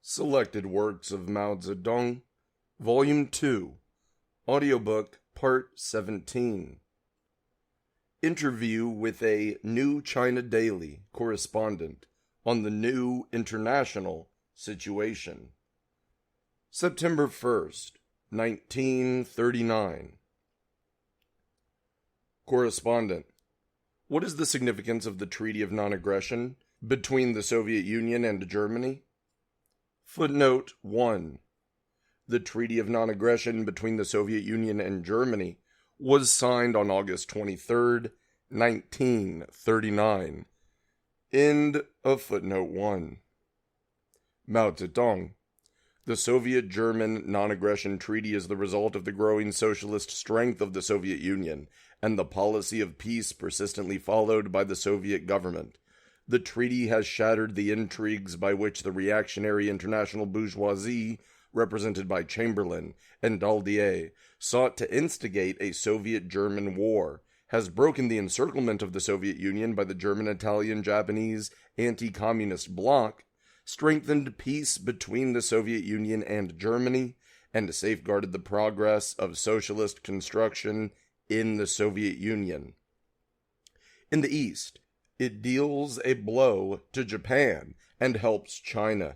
Selected Works of Mao Zedong, Volume 2, Audiobook, Part 17. Interview with a New China Daily correspondent on the new international situation. September 1st, 1939. Correspondent: what is the significance of the Treaty of Non-Aggression between the Soviet Union and Germany? Footnote 1. The Treaty of Non-Aggression between the Soviet Union and Germany was signed on August 23, 1939. End of footnote 1. Mao Zedong. The Soviet-German Non-Aggression Treaty is the result of the growing socialist strength of the Soviet Union and the policy of peace persistently followed by the Soviet government. The treaty has shattered the intrigues by which the reactionary international bourgeoisie, represented by Chamberlain and Daladier, sought to instigate a Soviet-German war, has broken the encirclement of the Soviet Union by the German, Italian, Japanese anti-communist bloc, strengthened peace between the Soviet Union and Germany, and safeguarded the progress of socialist construction in the Soviet Union. In the East, it deals a blow to Japan and helps China.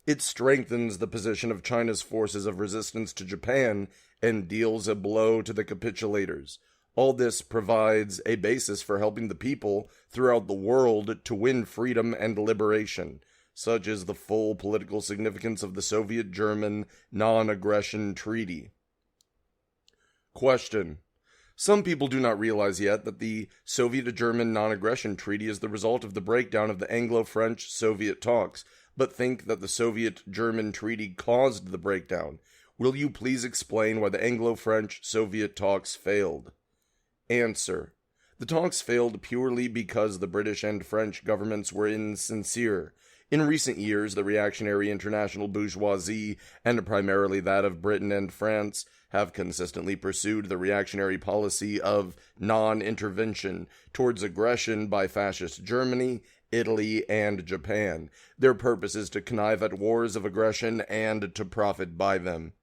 It strengthens the position of China's forces of resistance to Japan and deals a blow to the capitulators. All this provides a basis for helping the people throughout the world to win freedom and liberation. Such is the full political significance of the Soviet-German Non-Aggression Treaty. Question: some people do not realize yet that the Soviet-German Non-Aggression Treaty is the result of the breakdown of the Anglo-French-Soviet talks, but think that the Soviet-German Treaty caused the breakdown. Will you please explain why the Anglo-French-Soviet talks failed? Answer: the talks failed purely because the British and French governments were insincere. In recent years, the reactionary international bourgeoisie, and primarily that of Britain and France, have consistently pursued the reactionary policy of non-intervention towards aggression by fascist Germany, Italy, and Japan. Their purpose is to connive at wars of aggression and to profit by them.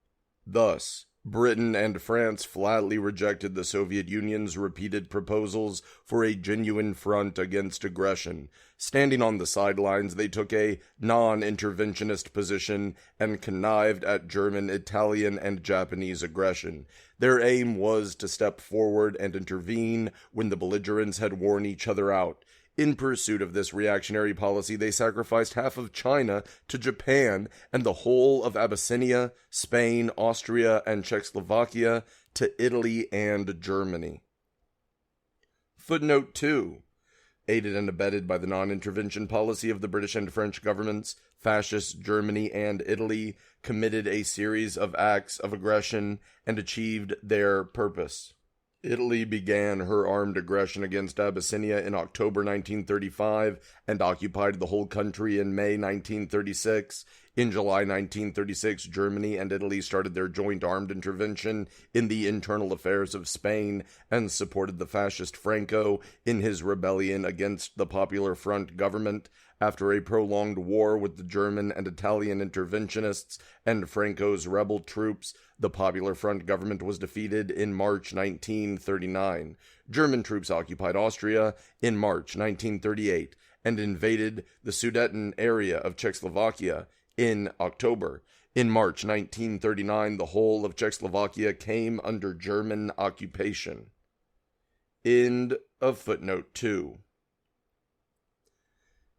Thus, Britain and France flatly rejected the Soviet Union's repeated proposals for a genuine front against aggression. Standing on the sidelines, they took a non-interventionist position and connived at German, Italian, and Japanese aggression. Their aim was to step forward and intervene when the belligerents had worn each other out. In pursuit of this reactionary policy, they sacrificed half of China to Japan and the whole of Abyssinia, Spain, Austria, and Czechoslovakia to Italy and Germany. Footnote 2. Aided and abetted by the non-intervention policy of the British and French governments, fascist Germany and Italy committed a series of acts of aggression and achieved their purpose. Italy began her armed aggression against Abyssinia in October 1935 and occupied the whole country in May 1936. In July 1936, Germany and Italy started their joint armed intervention in the internal affairs of Spain and supported the fascist Franco in his rebellion against the Popular Front government. After a prolonged war with the German and Italian interventionists and Franco's rebel troops, the Popular Front government was defeated in March 1939. German troops occupied Austria in March 1938 and invaded the Sudeten area of Czechoslovakia in October. In March 1939, the whole of Czechoslovakia came under German occupation. End of footnote 2.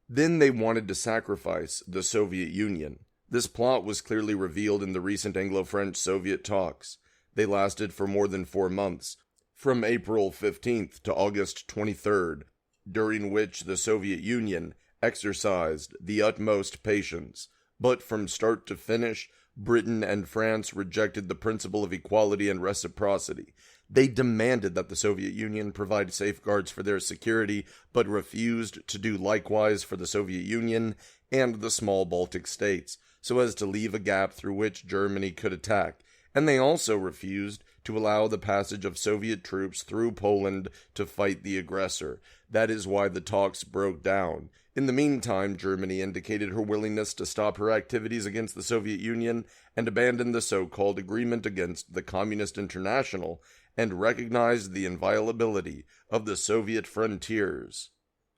Then they wanted to sacrifice the Soviet Union. This plot was clearly revealed in the recent Anglo-French-Soviet talks. They lasted for more than 4 months, from April 15th to August 23rd, during which the Soviet Union exercised the utmost patience. But from start to finish, Britain and France rejected the principle of equality and reciprocity. They demanded that the Soviet Union provide safeguards for their security, but refused to do likewise for the Soviet Union and the small Baltic states, so as to leave a gap through which Germany could attack. And they also refused to allow the passage of Soviet troops through Poland to fight the aggressor. That is why the talks broke down. In the meantime, Germany indicated her willingness to stop her activities against the Soviet Union and abandon the so-called agreement against the Communist International and recognized the inviolability of the Soviet frontiers.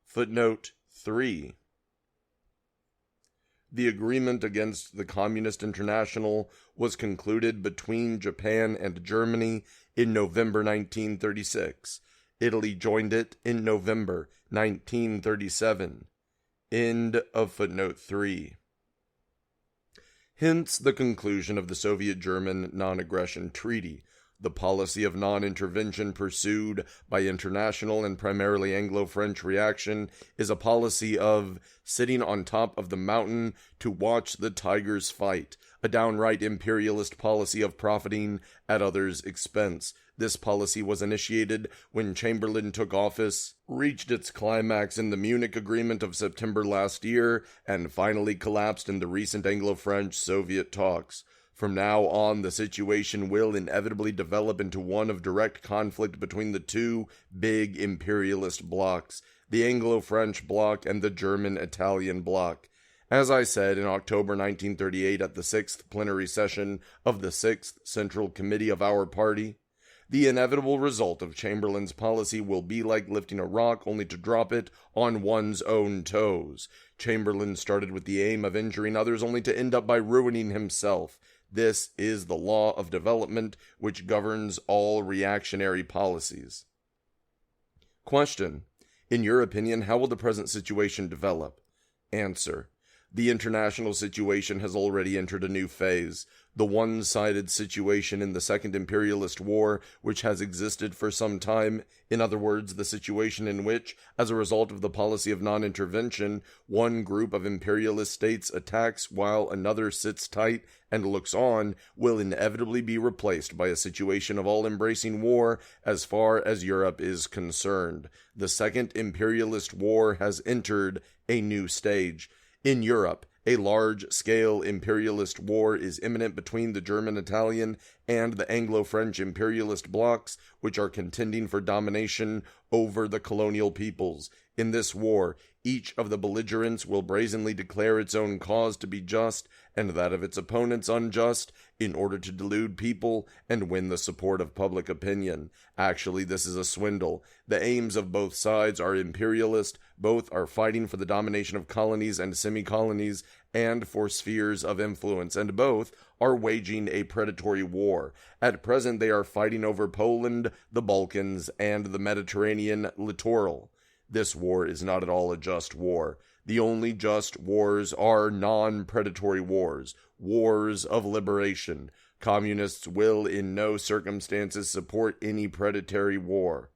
Footnote 3. The agreement against the Communist International was concluded between Japan and Germany in November 1936. Italy joined it in November 1937. End of footnote 3. Hence the conclusion of the Soviet-German non-aggression treaty. The policy of non-intervention pursued by international and primarily Anglo-French reaction is a policy of sitting on top of the mountain to watch the tigers fight, a downright imperialist policy of profiting at others' expense. This policy was initiated when Chamberlain took office, reached its climax in the Munich Agreement of September last year, and finally collapsed in the recent Anglo-French-Soviet talks. From now on, the situation will inevitably develop into one of direct conflict between the two big imperialist blocs, the Anglo-French bloc and the German-Italian bloc. As I said in October 1938 at the 6th plenary session of the 6th Central Committee of our party, the inevitable result of Chamberlain's policy will be like lifting a rock only to drop it on one's own toes. Chamberlain started with the aim of injuring others only to end up by ruining himself. This is the law of development which governs all reactionary policies. Question: in your opinion, how will the present situation develop? Answer: the international situation has already entered a new phase. The one-sided situation in the Second Imperialist War, which has existed for some time, in other words, the situation in which, as a result of the policy of non-intervention, one group of imperialist states attacks while another sits tight and looks on, will inevitably be replaced by a situation of all-embracing war as far as Europe is concerned. The Second Imperialist War has entered a new stage. In Europe, a large-scale imperialist war is imminent between the German-Italian and the Anglo-French imperialist blocs, which are contending for domination over the colonial peoples. In this war, each of the belligerents will brazenly declare its own cause to be just and that of its opponents unjust in order to delude people and win the support of public opinion. Actually, this is a swindle. The aims of both sides are imperialist. Both are fighting for the domination of colonies and semi-colonies and for spheres of influence, and both are waging a predatory war. At present, they are fighting over Poland, the Balkans, and the Mediterranean littoral. This war is not at all a just war. The only just wars are non-predatory wars, wars of liberation. Communists will in no circumstances support any predatory war.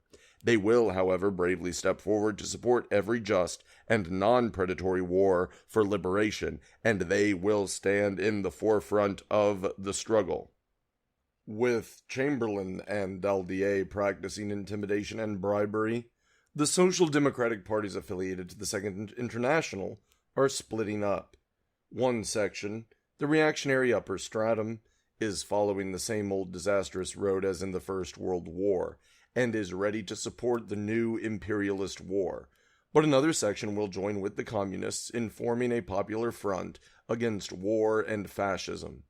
They will, however, bravely step forward to support every just and non-predatory war for liberation, and they will stand in the forefront of the struggle. With Chamberlain and Daladier practicing intimidation and bribery, the Social Democratic parties affiliated to the Second International are splitting up. One section, the reactionary upper stratum, is following the same old disastrous road as in the First World War, and is ready to support the new imperialist war. But another section will join with the communists in forming a popular front against war and fascism.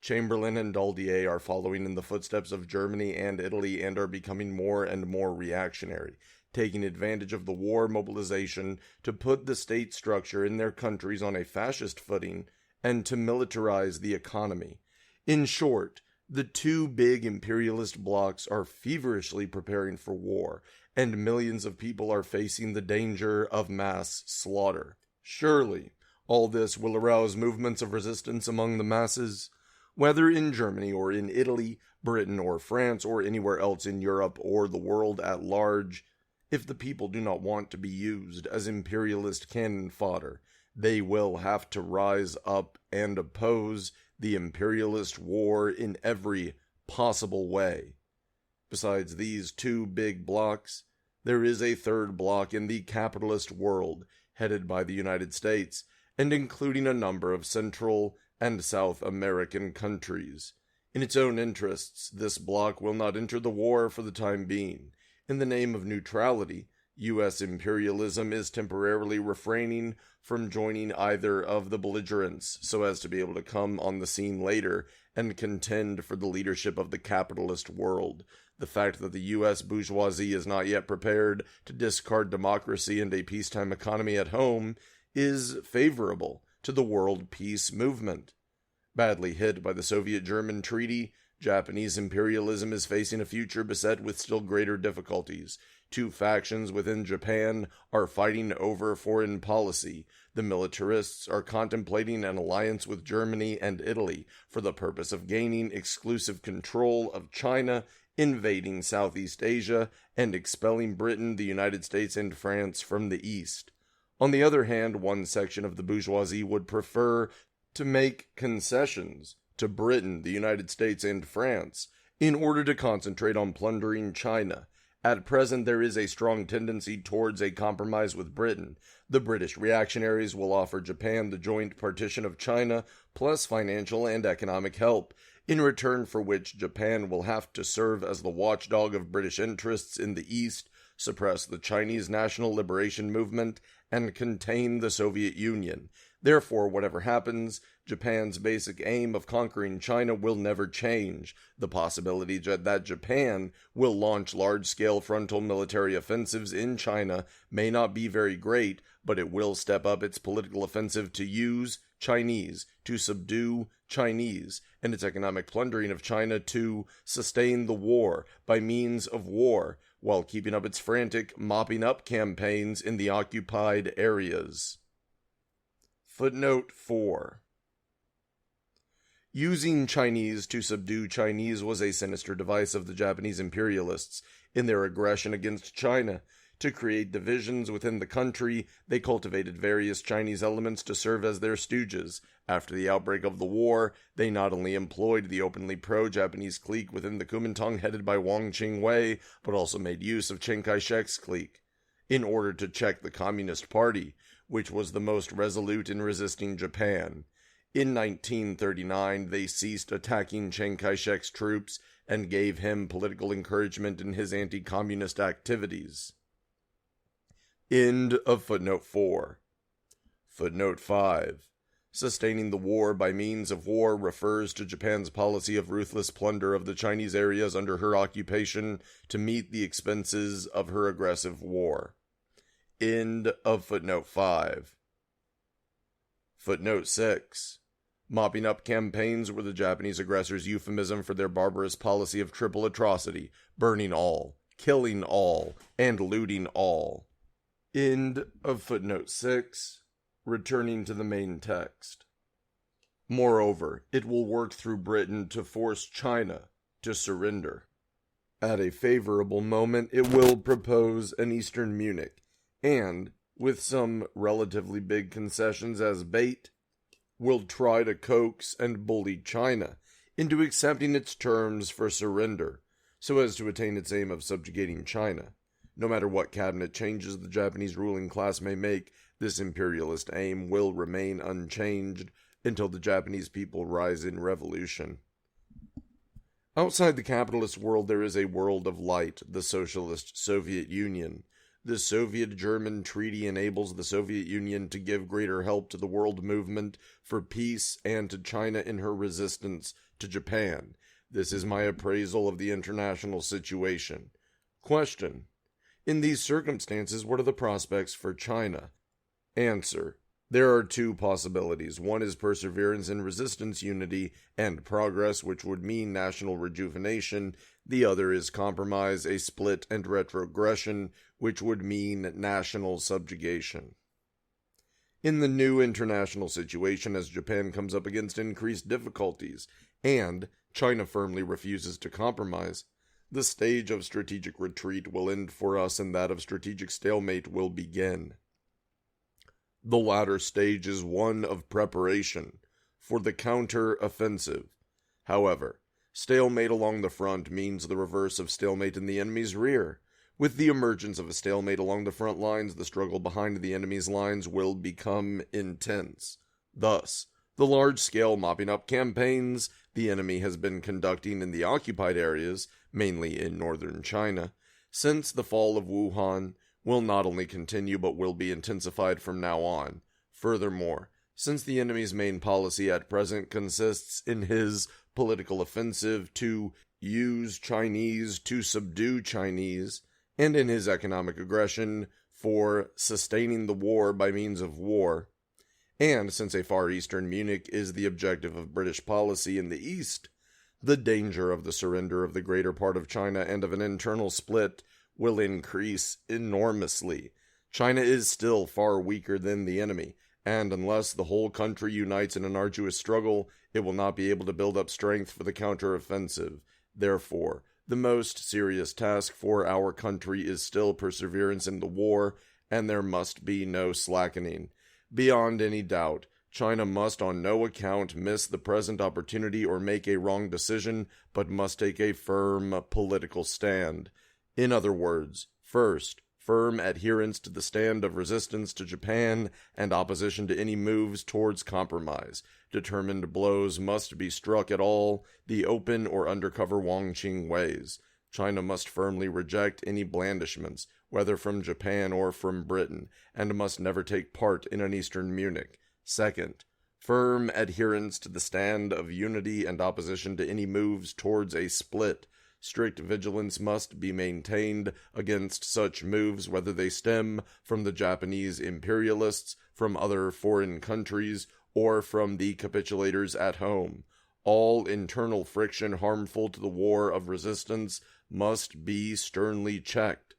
Chamberlain and Daladier are following in the footsteps of Germany and Italy and are becoming more and more reactionary, taking advantage of the war mobilization to put the state structure in their countries on a fascist footing and to militarize the economy. In short, the two big imperialist blocs are feverishly preparing for war, and millions of people are facing the danger of mass slaughter. Surely, all this will arouse movements of resistance among the masses. Whether in Germany or in Italy, Britain or France or anywhere else in Europe or the world at large, if the people do not want to be used as imperialist cannon fodder, they will have to rise up and oppose the imperialist war in every possible way. Besides these two big blocs, there is a third bloc in the capitalist world, headed by the United States, and including a number of Central and South American countries. In its own interests, this bloc will not enter the war for the time being. In the name of neutrality, U.S. imperialism is temporarily refraining from joining either of the belligerents so as to be able to come on the scene later and contend for the leadership of the capitalist world. The fact that the U.S. bourgeoisie is not yet prepared to discard democracy and a peacetime economy at home is favorable to the world peace movement. Badly hit by the Soviet-German treaty, Japanese imperialism is facing a future beset with still greater difficulties. Two factions within Japan are fighting over foreign policy. The militarists are contemplating an alliance with Germany and Italy for the purpose of gaining exclusive control of China, invading Southeast Asia, and expelling Britain, the United States, and France from the East. On the other hand, one section of the bourgeoisie would prefer to make concessions to Britain, the United States, and France in order to concentrate on plundering China. At present, there is a strong tendency towards a compromise with Britain. The British reactionaries will offer Japan the joint partition of China, plus financial and economic help, in return for which Japan will have to serve as the watchdog of British interests in the East, suppress the Chinese national liberation movement, and contain the Soviet Union. Therefore, whatever happens, Japan's basic aim of conquering China will never change. The possibility that Japan will launch large-scale frontal military offensives in China may not be very great, but it will step up its political offensive to use Chinese, to subdue Chinese, and its economic plundering of China to sustain the war by means of war, while keeping up its frantic mopping up campaigns in the occupied areas. Footnote 4. Using Chinese to subdue Chinese was a sinister device of the Japanese imperialists in their aggression against China. To create divisions within the country, they cultivated various Chinese elements to serve as their stooges. After the outbreak of the war, they not only employed the openly pro-Japanese clique within the Kuomintang headed by Wang Qingwei, but also made use of Chiang Kai-shek's clique in order to check the Communist Party, which was the most resolute in resisting Japan. In 1939, they ceased attacking Chiang Kai-shek's troops and gave him political encouragement in his anti-communist activities. End of footnote 4. Footnote 5. Sustaining the war by means of war refers to Japan's policy of ruthless plunder of the Chinese areas under her occupation to meet the expenses of her aggressive war. End of footnote 5. Footnote 6. Mopping up campaigns were the Japanese aggressors' euphemism for their barbarous policy of triple atrocity, burning all, killing all, and looting all. End of footnote 6. Returning to the main text. Moreover, it will work through Britain to force China to surrender. At a favorable moment, it will propose an Eastern Munich, and, with some relatively big concessions as bait, will try to coax and bully China into accepting its terms for surrender, so as to attain its aim of subjugating China. No matter what cabinet changes the Japanese ruling class may make, this imperialist aim will remain unchanged until the Japanese people rise in revolution. Outside the capitalist world, there is a world of light, the socialist Soviet Union. The Soviet-German treaty enables the Soviet Union to give greater help to the world movement for peace and to China in her resistance to Japan. This is my appraisal of the international situation. Question: in these circumstances, what are the prospects for China? Answer: there are two possibilities. One is perseverance in resistance, unity, and progress, which would mean national rejuvenation. The other is compromise, a split, and retrogression, which would mean national subjugation. In the new international situation, as Japan comes up against increased difficulties, and China firmly refuses to compromise, the stage of strategic retreat will end for us and that of strategic stalemate will begin. The latter stage is one of preparation for the counter-offensive. However, stalemate along the front means the reverse of stalemate in the enemy's rear. With the emergence of a stalemate along the front lines, the struggle behind the enemy's lines will become intense. Thus, the large-scale mopping-up campaigns the enemy has been conducting in the occupied areas, mainly in northern China, since the fall of Wuhan, will not only continue but will be intensified from now on. Furthermore, since the enemy's main policy at present consists in his political offensive to use Chinese to subdue Chinese, and in his economic aggression for sustaining the war by means of war, and since a Far Eastern Munich is the objective of British policy in the East, the danger of the surrender of the greater part of China and of an internal split will increase enormously. China is still far weaker than the enemy, and unless the whole country unites in an arduous struggle, it will not be able to build up strength for the counteroffensive. Therefore, the most serious task for our country is still perseverance in the war, and there must be no slackening. Beyond any doubt, China must on no account miss the present opportunity or make a wrong decision, but must take a firm political stand. In other words, first, firm adherence to the stand of resistance to Japan and opposition to any moves towards compromise. Determined blows must be struck at all the open or undercover Wangqing ways. China must firmly reject any blandishments, whether from Japan or from Britain, and must never take part in an Eastern Munich. Second, firm adherence to the stand of unity and opposition to any moves towards a split. Strict vigilance must be maintained against such moves, whether they stem from the Japanese imperialists, from other foreign countries, or from the capitulators at home. All internal friction harmful to the war of resistance must be sternly checked.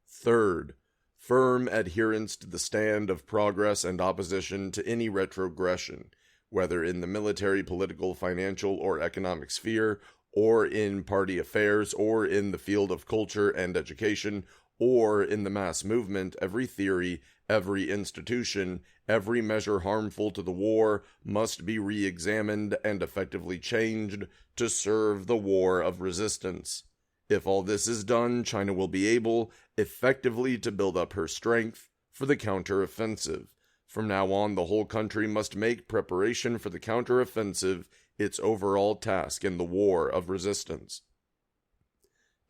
Third, firm adherence to the stand of progress and opposition to any retrogression, whether in the military, political, financial, or economic sphere, or in party affairs, or in the field of culture and education, or in the mass movement. Every theory, every institution, every measure harmful to the war must be re-examined and effectively changed to serve the war of resistance. If all this is done, China will be able effectively to build up her strength for the counteroffensive. From now on, the whole country must make preparation for the counteroffensive its overall task in the war of resistance.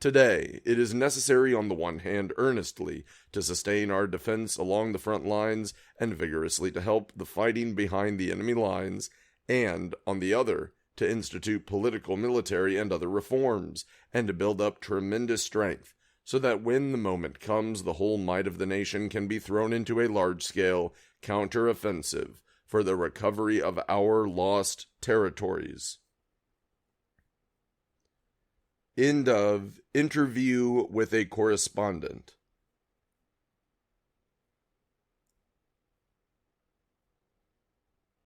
Today, it is necessary on the one hand earnestly to sustain our defense along the front lines and vigorously to help the fighting behind the enemy lines, and, on the other, to institute political, military, and other reforms, and to build up tremendous strength, so that when the moment comes, the whole might of the nation can be thrown into a large-scale counteroffensive for the recovery of our lost territories. End of Interview with a Correspondent.